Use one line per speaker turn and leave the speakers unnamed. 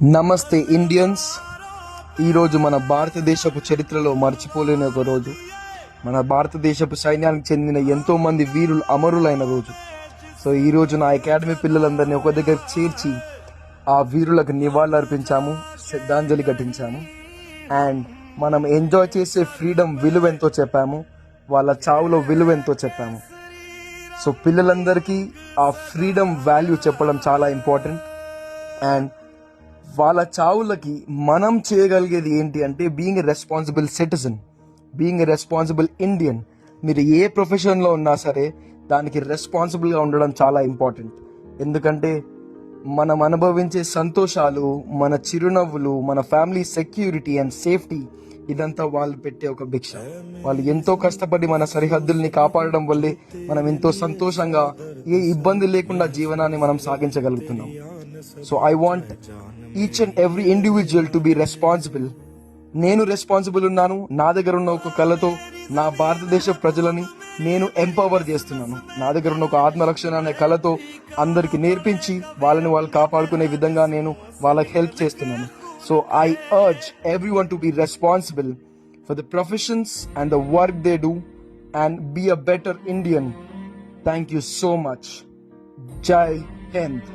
నమస్తే ఇండియన్స్. ఈరోజు మన భారతదేశపు చరిత్రలో మర్చిపోలేని ఒక రోజు. మన భారతదేశపు సైన్యానికి చెందిన ఎంతోమంది వీరులు అమరులైన రోజు. సో ఈరోజు నా అకాడమీ పిల్లలందరినీ ఒక దగ్గర చేర్చి ఆ వీరులకు నివాళులు అర్పించాము, శ్రద్ధాంజలి ఘటించాము. అండ్ మనం ఎంజాయ్ చేసే ఫ్రీడమ్ విలువ ఎంతో చెప్పాము, వాళ్ళ చావులో విలువ ఎంతో చెప్పాము. సో పిల్లలందరికీ ఆ ఫ్రీడమ్ వాల్యూ చెప్పడం చాలా ఇంపార్టెంట్. అండ్ వాళ్ళ చావులకి మనం చేయగలిగేది ఏంటి అంటే being a responsible citizen, being a responsible Indian. మీరు ఏ ప్రొఫెషన్లో ఉన్నా సరే దానికి రెస్పాన్సిబుల్గా ఉండడం చాలా ఇంపార్టెంట్. ఎందుకంటే మనం అనుభవించే సంతోషాలు, మన చిరునవ్వులు, మన ఫ్యామిలీ సెక్యూరిటీ అండ్ సేఫ్టీ, ఇదంతా వాళ్ళు పెట్టే ఒక భిక్ష. వాళ్ళు ఎంతో కష్టపడి మన సరిహద్దుల్ని కాపాడడం వల్లే మనం ఎంతో సంతోషంగా, ఏ ఇబ్బంది లేకుండా జీవనాన్ని మనం సాగించగలుగుతున్నాం. So I want each and every individual to be responsible. నేను రెస్పాన్సిబుల్ ఉన్నాను. నా దగ్గర ఉన్న ఒక కళతో నా భారతదేశ ప్రజలని నేను ఎంపవర్ చేస్తున్నాను. నా దగ్గర ఉన్న ఒక ఆత్మరక్షణ అనే కళతో అందరికి నేర్పించి వాళ్ళని వాళ్ళు కాపాడుకునే విధంగా నేను వాళ్ళకి హెల్ప్ చేస్తున్నాను. So I urge everyone to be responsible for the professions and the work they do and be a better Indian. Thank you so much. జై హింద్.